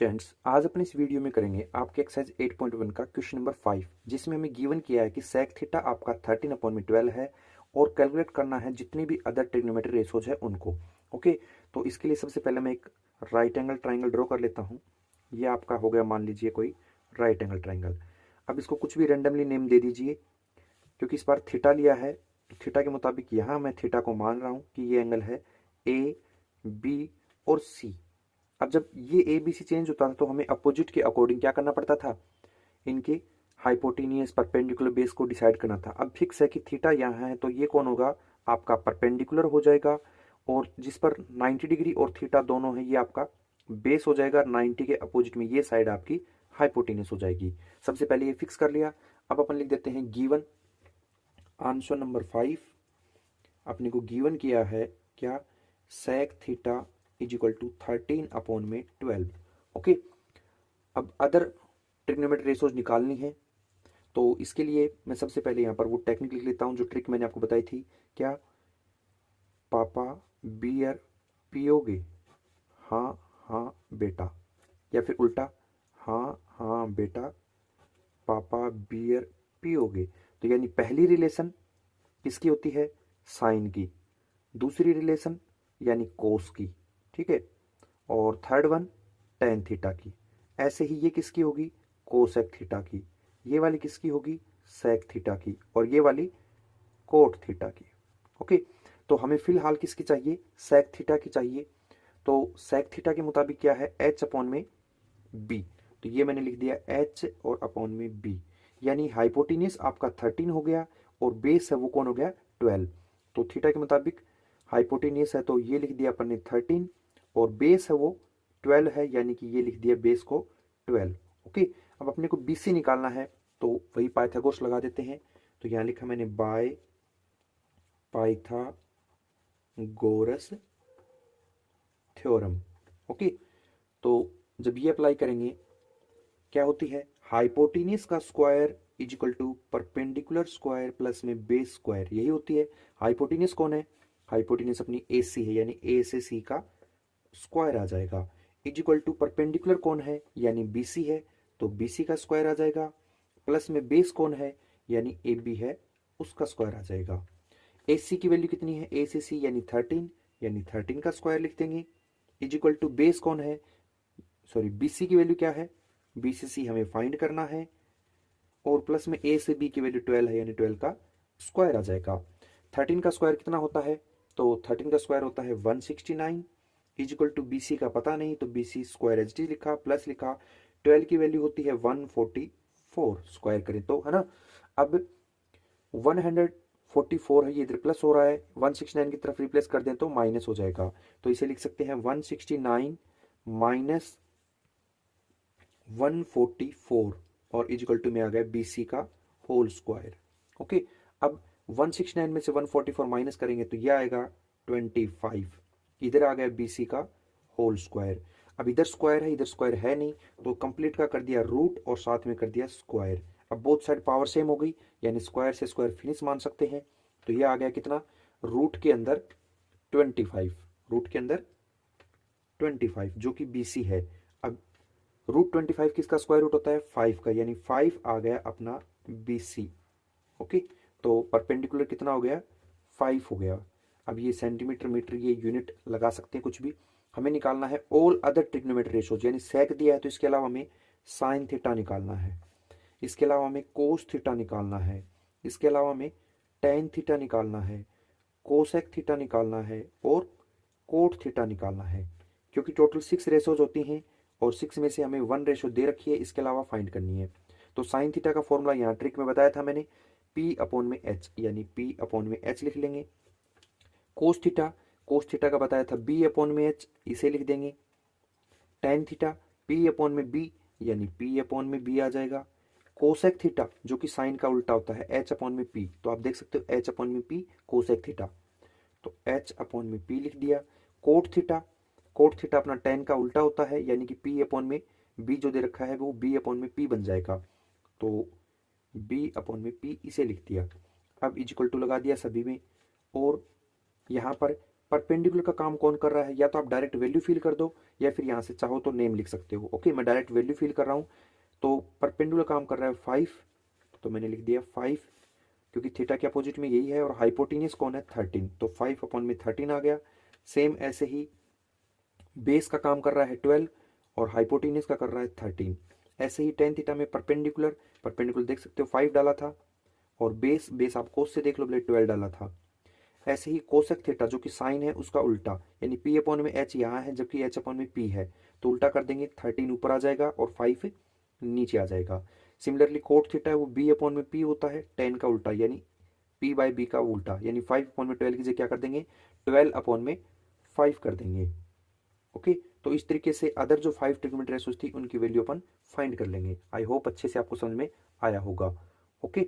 Students, आज अपने इस वीडियो में करेंगे आपके एक्सरसाइज 8.1 का क्वेश्चन नंबर 5, जिसमें हमें गिवन किया है कि सेक थीटा आपका 13/12 है और कैलकुलेट करना है जितनी भी अदर ट्रिग्नोमेट्री रेशोज है उनको। ओके, तो इसके लिए सबसे पहले मैं एक राइट एंगल ट्राइंगल ड्रॉ कर लेता हूँ। ये आपका हो गया, मान लीजिए कोई राइट एंगल ट्राइंगल। अब इसको कुछ भी रेंडमली नेम दे दीजिए, क्योंकि इस बार थीटा लिया है तो थीटा के मुताबिक यहाँ मैं थीटा को मान रहा हूँ कि ये एंगल है ए, बी और सी। अब जब ये ए बी सी चेंज होता था तो हमें अपोजिट के अकॉर्डिंग क्या करना पड़ता था, इनके हाइपोटेनियस परपेंडिकुलर बेस को डिसाइड करना था। अब फिक्स है कि थीटा यहाँ है तो ये कौन होगा, आपका परपेंडिकुलर हो जाएगा, और जिस पर 90 डिग्री और थीटा दोनों है ये आपका बेस हो जाएगा। 90 के अपोजिट में ये साइड आपकी हाइपोटेनियस हो जाएगी। सबसे पहले ये फिक्स कर लिया। अब अपन लिख देते हैं गिवन आंसर नंबर 5। अपने को गिवन किया है क्या, sec theta is equal to 13/12। Okay, अब अदर ट्रिग्नोमेट्री रेशोज निकालनी है तो इसके लिए मैं सबसे पहले यहाँ पर वो टेक्निक लिख लेता हूँ जो ट्रिक मैंने आपको बताई थी। क्या, पापा बियर पियोगे, हाँ हाँ बेटा, या फिर उल्टा, हाँ हाँ बेटा पापा बियर पियोगे। तो यानी पहली रिलेशन किसकी होती है, साइन की, दूसरी रिलेशन यानी कोस की, ठीक है, और थर्ड वन टेन थीटा की। ऐसे ही ये किसकी होगी, कोसेक थीटा की। ये वाली किसकी होगी, सेक थीटा की, और ये वाली कोट थीटा की। ओके, तो हमें फिलहाल किसकी चाहिए, सेक थीटा की चाहिए। तो सेक थीटा के मुताबिक क्या है, एच अपॉन में बी। तो ये मैंने लिख दिया एच और अपॉन में बी, यानी हाइपोटेनियस आपका 13 हो गया और बेस है वो कौन हो गया, 12। तो थीटा के मुताबिक हाइपोटेनियस है तो ये लिख दिया अपन ने 13 और बेस है वो 12 है, यानी कि ये लिख दिया बेस को 12। ओके, अब अपने को बीसी निकालना है तो वही पाइथागोरस लगा देते हैं। तो यहाँ लिखा मैंने बाय पाइथागोरस थ्योरम। ओके, तो जब ये अप्लाई करेंगे क्या होती है, हाइपोटेनियस का square is equal to perpendicular square plus में बेस स्क्वायर, यही होती है। हाइपोटेनियस कौन है, हाइपोटेनियस अपनी ए सी है, यानी ए से सी का स्क्वायर आ जाएगा। इज इक्वल टू परपेंडिकुलर कौन है, यानी बी सी है, तो बी सी का स्क्वायर आ जाएगा, प्लस में बेस कौन है, यानी ए बी है, उसका स्क्वायर आ जाएगा। ए सी की वैल्यू कितनी है, ए से सी यानी 13, यानी 13 का स्क्वायर लिख देंगे। इज इक्वल टू बेस कौन है, सॉरी बी सी की वैल्यू क्या है, बी से सी हमें फाइंड करना है, और प्लस में ए से बी की वैल्यू 12 है, यानी 12 का स्क्वायर आ जाएगा। 13 का स्क्वायर कितना होता है, तो 13 का स्क्वायर होता है 169। Is equal to B C का पता नहीं तो B C square H D लिखा, प्लस लिखा, 12 की वैल्यू होती है 144, स्क्वायर करें तो, है ना। अब 144 है, ये इधर प्लस हो रहा है, 169 की तरफ रिप्लेस कर दें तो माइनस हो जाएगा। तो इसे लिख सकते हैं 169 माइनस 144 और इज इक्वल टू में आ गया बी सी का होल स्क्वायर। ओके, अब 169 में से 144 माइनस करेंगे तो यह आएगा 25, इधर आ गया बी सी का होल स्क्वायर। अब इधर स्क्वायर है, इधर स्क्वायर है नहीं, तो कंप्लीट का कर दिया रूट और साथ में कर दिया स्क्वायर। अब बोथ साइड पावर सेम हो गई, यानी स्क्वायर से स्क्वायर फिनिश मान सकते हैं। तो यह आ गया कितना, रूट के अंदर 25, रूट के अंदर 25 जो कि बी सी है। अब रूट 25 किसका स्क्वायर रूट होता है, 5 का, यानी 5 आ गया अपना बी सी। ओके, तो परपेंडिकुलर कितना हो गया, 5 हो गया। अब ये सेंटीमीटर मीटर ये यूनिट लगा सकते हैं कुछ भी। हमें निकालना है ऑल अदर ट्रिग्नोमेट्री रेशोज, यानी सेक दिया है तो इसके अलावा हमें साइन थीटा निकालना है, इसके अलावा हमें कोस थीटा निकालना है, इसके अलावा हमें टेन थीटा निकालना है, कोसेक थीटा निकालना है और कोट थीटा निकालना है। क्योंकि टोटल 6 रेशोज होती हैं और 6 में से हमें 1 रेशो दे रखी है, इसके अलावा फाइंड करनी है। तो साइन थीटा का फॉर्मूला यहाँ ट्रिक में बताया था मैंने, P अपॉन में H, यानी P अपॉन में H लिख लेंगे। कोस थीटा का बताया था B अपॉन में H, इसे लिख देंगे। टेन थीटा P अपॉन में B, यानी P अपॉन में B आ जाएगा। कोसेक थीटा जो कि साइन का उल्टा होता है, H अपॉन में P, तो आप देख सकते हो H अपॉन में P कोसेक थीटा, तो H अपॉन में P लिख दिया। कोट थीटा अपना टेन का उल्टा होता है, यानी कि P अपॉन में B जो दे रखा है वो B अपॉन में P बन जाएगा, तो B अपॉन में P इसे लिख दिया। अब इज इक्वल टू लगा दिया सभी में, और यहाँ पर परपेंडिकुलर का काम कौन कर रहा है, या तो आप डायरेक्ट वैल्यू फिल कर दो या फिर यहाँ से चाहो तो नेम लिख सकते हो। ओके, मैं डायरेक्ट वैल्यू फिल कर रहा हूँ। तो परपेंडिकुलर काम कर रहा है 5, तो मैंने लिख दिया 5, क्योंकि थीटा के अपोजिट में यही है, और हाइपोटेन्यूज कौन है 13, तो 5 अपॉन में 13 आ गया। सेम ऐसे ही बेस का काम कर रहा है 12 और हाइपोटेन्यूज का कर रहा है 13। ऐसे ही टेन थीटा में परपेंडिकुलर परपेंडिकुलर देख सकते हो 5 डाला था, और बेस बेस आप कोस से देख लो, 12 डाला था। ऐसे ही कोसेक थीटा जो कि साइन है उसका उल्टा, यानी पी अपॉन में एच यहाँ है जबकि एच अपॉन में पी है, तो उल्टा कर देंगे, 13 ऊपर आ जाएगा और 5 नीचे आ जाएगा। सिमिलरली कोट थीटा है वो बी अपॉन में पी होता है, 10 का उल्टा यानी पी बाई बी का उल्टा, यानी 5 अपॉन में 12 की जगह क्या कर देंगे, 12 अपॉन में 5 कर देंगे। ओके, तो इस तरीके से अदर जो 5 ट्रिग्नोमेट्री रेशोज थी उनकी वैल्यू अपन फाइंड कर लेंगे। आई होप अच्छे से आपको समझ में आया होगा। ओके।